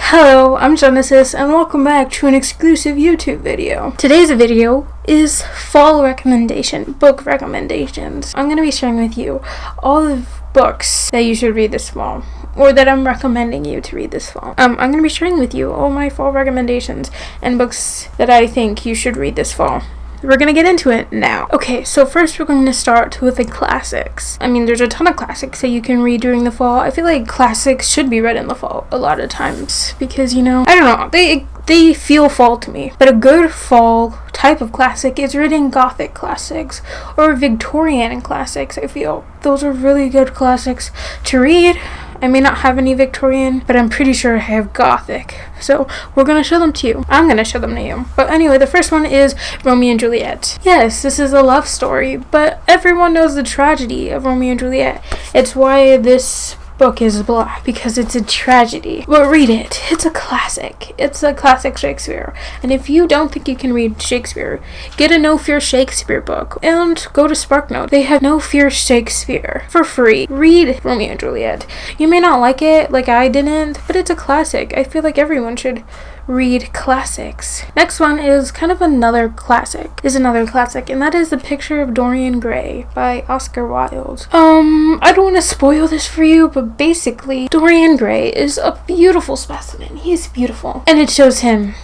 Hello, I'm Genesis, and welcome back to an exclusive YouTube video. Today's video is fall book recommendations. I'm going to be sharing with you all the books that you should read this fall, or that I'm recommending you to read this fall. I'm going to be sharing with you all my fall recommendations and books that I think you should read this fall. We're gonna get into it now. Okay, so first we're going to start with the classics. I mean, there's a ton of classics that you can read during the fall. I feel like classics should be read in the fall a lot of times because, I don't know, they feel fall to me. But a good fall type of classic is reading Gothic classics or Victorian classics. I feel those are really good classics to read. I may not have any Victorian, but I'm pretty sure I have Gothic. So we're going to show them to you. I'm going to show them to you. But anyway, the first one is Romeo and Juliet. Yes, this is a love story, but everyone knows the tragedy of Romeo and Juliet. It's why this book is black, because it's a tragedy. But read it. It's a classic. It's a classic Shakespeare. And if you don't think you can read Shakespeare, get a No Fear Shakespeare book and go to SparkNote. They have No Fear Shakespeare for free. Read Romeo and Juliet. You may not like it like I didn't, but it's a classic. I feel like everyone should read classics. Next one is kind of another classic, and that is The Picture of Dorian Gray by Oscar Wilde. I don't want to spoil this for you, but basically Dorian Gray is a beautiful specimen. He's beautiful, and it shows him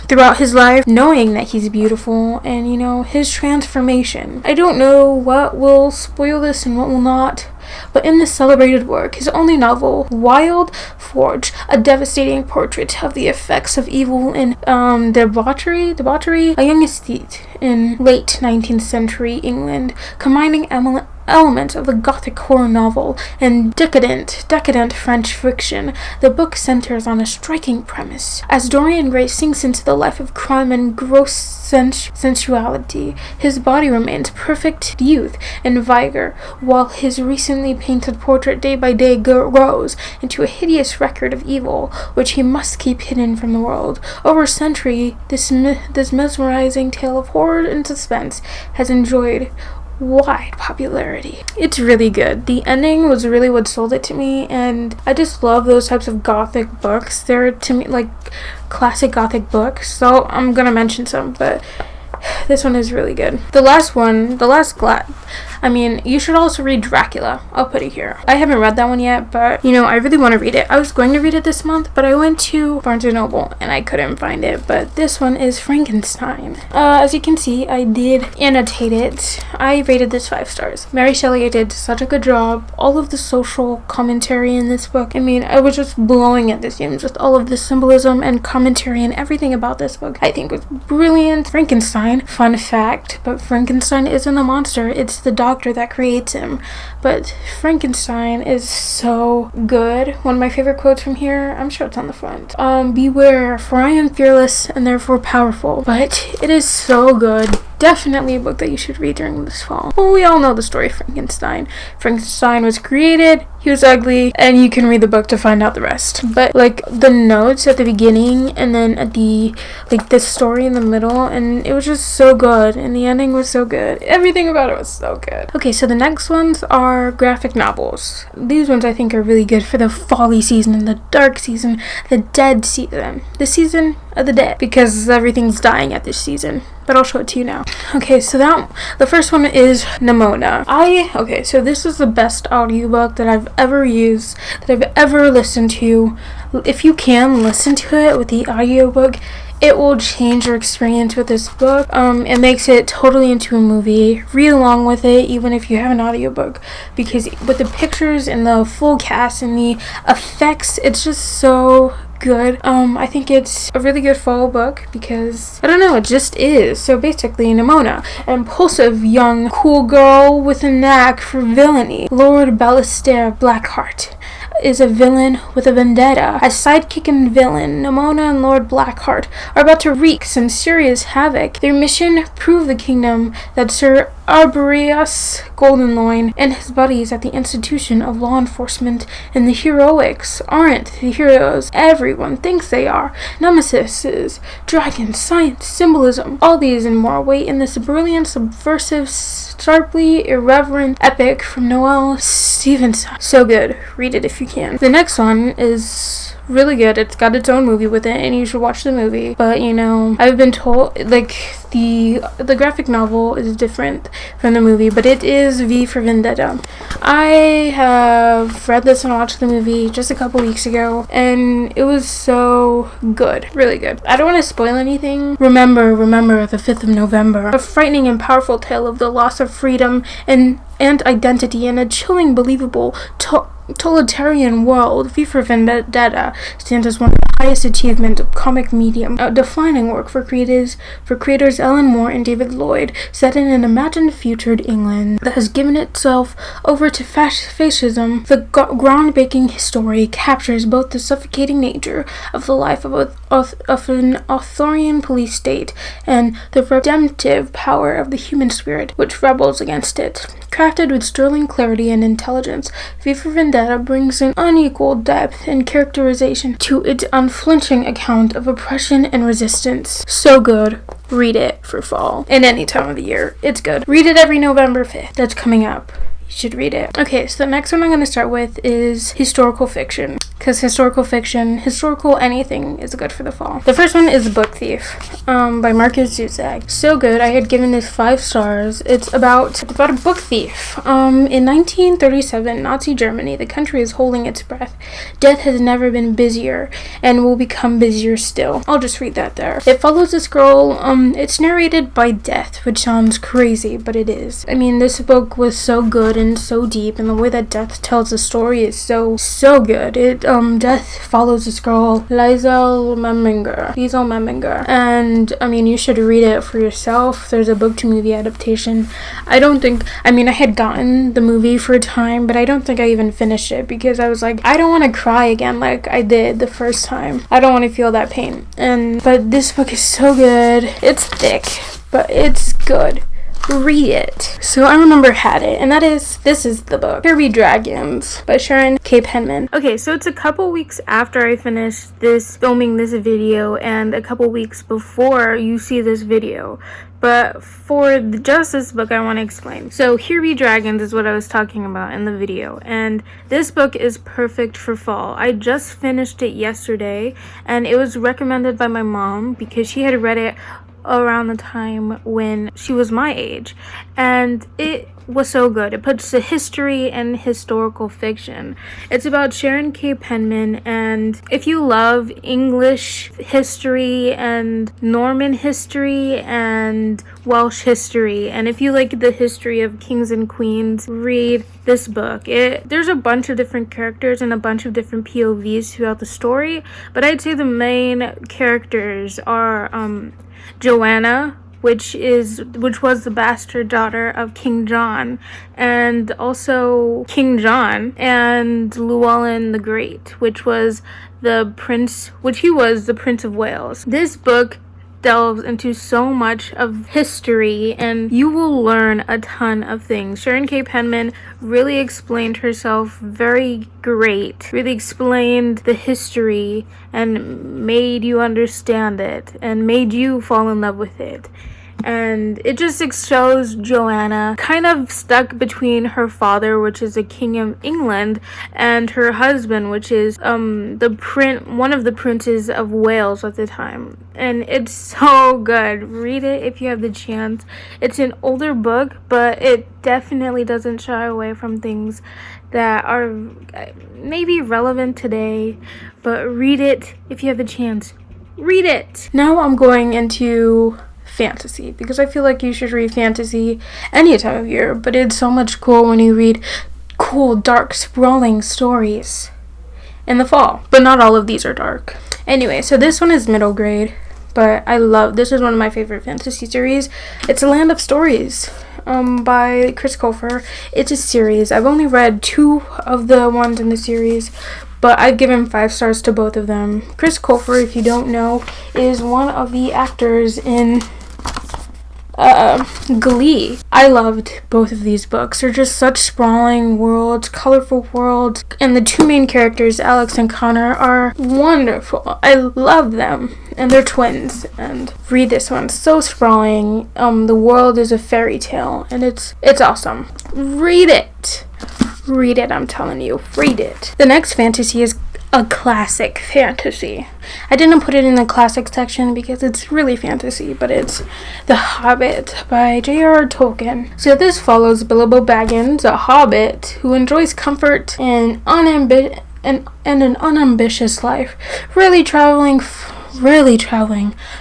throughout his life knowing that he's beautiful and his transformation. I don't know what will spoil this and what will not, but in this celebrated work, his only novel, Wilde forged a devastating portrait of the effects of evil and debauchery, a young aesthete in late 19th century England, combining elements of the Gothic horror novel and decadent French fiction. The book centers on a striking premise. As Dorian Gray sinks into the life of crime and gross sensuality, his body remains perfect youth and vigor, while his recently painted portrait day by day grows into a hideous record of evil, which he must keep hidden from the world. Over a century, this mesmerizing tale of horror and suspense has enjoyed wide popularity. It's really good. The ending was really what sold it to me, and I just love those types of Gothic books. They're, to me, like classic Gothic books, so I'm gonna mention some, but this one is really good. You should also read Dracula. I'll put it here. I haven't read that one yet, but, I really want to read it. I was going to read it this month, but I went to Barnes & Noble, and I couldn't find it. But this one is Frankenstein. As you can see, I did annotate it. I rated this 5 stars. Mary Shelley did such a good job. All of the social commentary in this book, I was just blowing at the seams with all of the symbolism and commentary and everything about this book. I think was brilliant. Frankenstein, fun fact, but Frankenstein isn't a monster. It's the doctor that creates him. But Frankenstein is so good. One of my favorite quotes from here, I'm sure it's on the front. Beware, for I am fearless and therefore powerful. But it is so good. Definitely a book that you should read during this fall. Well, we all know the story of Frankenstein. Frankenstein was created, he was ugly, and you can read the book to find out the rest. But the notes at the beginning and then at the story in the middle, and it was just so good, and the ending was so good. Everything about it was so good. Okay, so the next ones are graphic novels. These ones I think are really good for the folly season and the dark season, the dead season, the season of the dead, because everything's dying at this season. But I'll show it to you now. Okay, so the first one is Nimona. So this is the best audiobook that I've ever used, that I've ever listened to. If you can listen to it with the audiobook, it will change your experience with this book. It makes it totally into a movie. Read along with it, even if you have an audiobook, because with the pictures and the full cast and the effects, it's just so good. I think it's a really good fall book because, I don't know, it just is. So basically, Nimona, an impulsive young cool girl with a knack for villainy. Lord Ballister Blackheart is a villain with a vendetta. As sidekick and villain, Nimona and Lord Blackheart are about to wreak some serious havoc. Their mission, prove the kingdom that Sir Arboreus Goldenloin and his buddies at the institution of law enforcement and the heroics aren't the heroes everyone thinks they are. Nemesis, dragons, science, symbolism, all these and more wait in this brilliant, subversive, sharply irreverent epic from Noel Stevenson. So good. Read it if you can. The next one is really good. It's got its own movie with it, and you should watch the movie. But you know, I've been told like the graphic novel is different from the movie, but it is V for Vendetta. I have read this and watched the movie just a couple weeks ago, and it was so good, really good. I don't want to spoil anything. Remember the 5th of November, a frightening and powerful tale of the loss of freedom and identity in a chilling, believable, totalitarian world. V for Vendetta stands as one of the highest achievements of comic medium, a defining work for creators Alan Moore and David Lloyd, set in an imagined future England that has given itself over to fascism. The groundbreaking story captures both the suffocating nature of the life of an authoritarian police state and the redemptive power of the human spirit which rebels against it. Crafted with sterling clarity and intelligence, V for Vendetta brings an unequaled depth and characterization to its unflinching account of oppression and resistance. So good. Read it for fall and any time of the year. It's good. Read it every November 5th. That's coming up. You should read it. Okay, so the next one I'm going to start with is historical fiction. Because historical anything is good for the fall. The first one is Book Thief by Marcus Zusak. So good. I had given this 5 stars. It's about a book thief. In 1937, Nazi Germany, the country is holding its breath. Death has never been busier and will become busier still. I'll just read that there. It follows this girl. It's narrated by Death, which sounds crazy, but it is. I mean, this book was so good and so deep, and the way that Death tells the story is so good. Death follows this girl, Liesl Meminger, and I mean, you should read it for yourself. There's a book to movie adaptation. I had gotten the movie for a time, but I don't think I even finished it because I was like, I don't want to cry again like I did the first time. I don't want to feel that pain. But this book is so good. It's thick, but it's good. Read it. So I remember had it, and this is the book, Here Be Dragons by Sharon K. Penman. Okay, so it's a couple weeks after I finished filming this video and a couple weeks before you see this video. But for just this book, I want to explain. So Here Be Dragons is what I was talking about in the video, and this book is perfect for fall. I just finished it yesterday, and it was recommended by my mom because she had read it around the time when she was my age, and it was so good. It puts the history and historical fiction. It's about Sharon K. Penman, and if you love English history and Norman history and Welsh history, and if you like the history of kings and queens, read this book. There's a bunch of different characters and a bunch of different POVs throughout the story, but I'd say the main characters are Joanna, which was the bastard daughter of King John, and also King John, and Llewellyn the Great, which was the Prince of Wales. This book delves into so much of history, and you will learn a ton of things. Sharon K. Penman really explained herself very great, really explained the history and made you understand it and made you fall in love with it. And it just shows Joanna kind of stuck between her father, which is the King of England, and her husband, which is one of the princes of Wales at the time. And it's so good. Read it if you have the chance. It's an older book, but it definitely doesn't shy away from things that are maybe relevant today. But read it if you have the chance. Read it. Now I'm going into fantasy, because I feel like you should read fantasy any time of year, but it's so much cool when you read cool, dark, sprawling stories in the fall. But not all of these are dark. Anyway, so this one is middle grade, but this is one of my favorite fantasy series. It's A Land of Stories by Chris Colfer. It's a series. I've only read 2 of the ones in the series, but I've given 5 stars to both of them. Chris Colfer, if you don't know, is one of the actors in Glee. I loved both of these books. They're just such sprawling worlds, colorful worlds, and the 2 main characters, Alex and Connor, are wonderful. I love them, and they're twins. And read this one. So sprawling. The world is a fairy tale, and it's awesome. Read it. Read it, I'm telling you. Read it. The next fantasy is a classic fantasy. I didn't put it in the classic section because it's really fantasy, but it's The Hobbit by J.R.R. Tolkien. So this follows Bilbo Baggins, a hobbit who enjoys comfort and an unambitious life, really traveling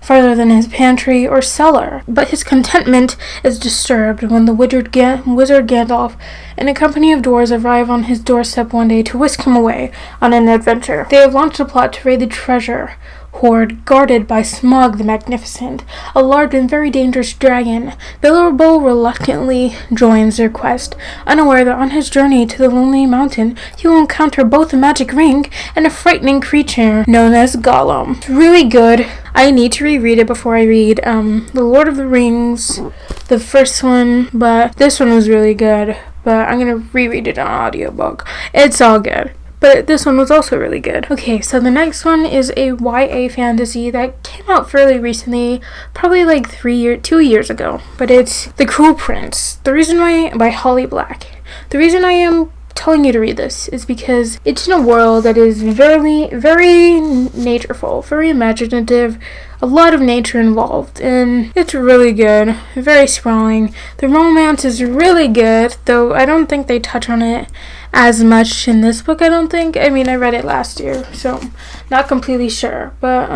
farther than his pantry or cellar. But his contentment is disturbed when the wizard Gandalf and a company of dwarves arrive on his doorstep one day to whisk him away on an adventure. They have launched a plot to raid the treasure hoard guarded by Smaug the Magnificent, a large and very dangerous dragon. Bilbo reluctantly joins their quest, unaware that on his journey to the Lonely Mountain, he will encounter both a magic ring and a frightening creature known as Gollum. It's really good. I need to reread it before I read The Lord of the Rings, the first one, but this one was really good. But I'm gonna reread it on audiobook. It's all good. But this one was also really good. Okay, so the next one is a YA fantasy that came out fairly recently, probably like 2 years ago. But it's The Cruel Prince. By Holly Black. The reason I am telling you to read this is because it's in a world that is very, very natureful, very imaginative, a lot of nature involved, and it's really good, very sprawling. The romance is really good, though I don't think they touch on it as much in this book, I don't think. I mean, I read it last year, so not completely sure, but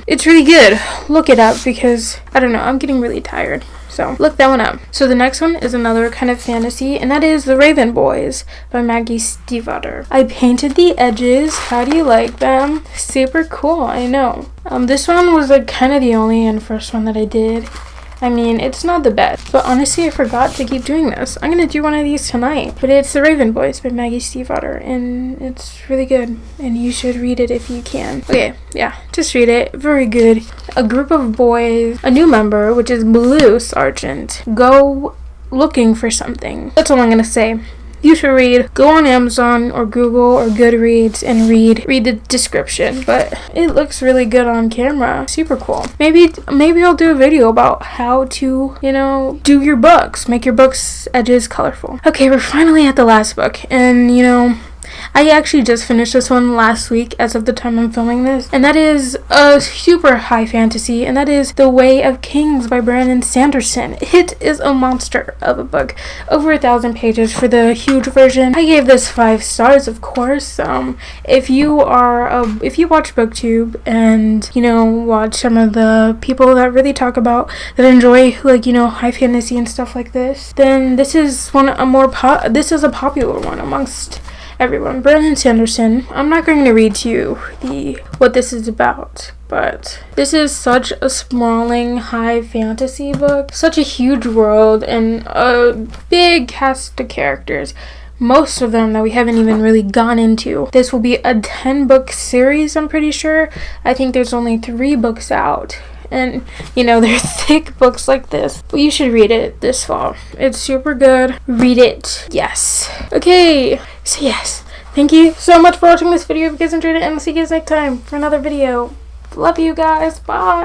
it's really good. Look it up because, I don't know, I'm getting really tired. So look that one up. So the next one is another kind of fantasy, and that is The Raven Boys by Maggie Stiefvater. I painted the edges. How do you like them? Super cool, I know. This one was like kind of the only and first one that I did. I mean, it's not the best, but honestly, I forgot to keep doing this. I'm gonna do one of these tonight, but it's The Raven Boys by Maggie Stiefvater, and it's really good, and you should read it if you can. Okay, yeah, just read it. Very good. A group of boys, a new member, which is Blue Sergeant, go looking for something. That's all I'm gonna say. You should read. Go on Amazon or Google or Goodreads and read the description. But it looks really good on camera. Super cool. Maybe I'll do a video about how to, do your books. Make your books' edges colorful. Okay, we're finally at the last book. And, I actually just finished this one last week as of the time I'm filming this, and that is a super high fantasy, and that is The Way of Kings by Brandon Sanderson. It is a monster of a book, over 1,000 pages for the huge version. I gave this 5 stars, of course. If you watch BookTube and watch some of the people that really talk about that enjoy high fantasy and stuff like this, then this is this is a popular one amongst everyone. Brandon Sanderson. I'm not going to read to you what this is about, but this is such a sprawling high fantasy book, such a huge world, and a big cast of characters. Most of them that we haven't even really gone into. This will be a 10-book series, I'm pretty sure. I think there's only 3 books out. And, they're thick books like this. But you should read it this fall. It's super good. Read it. Yes. Okay. So, yes. Thank you so much for watching this video. If you guys enjoyed it, and I'll see you guys next time for another video. Love you guys. Bye.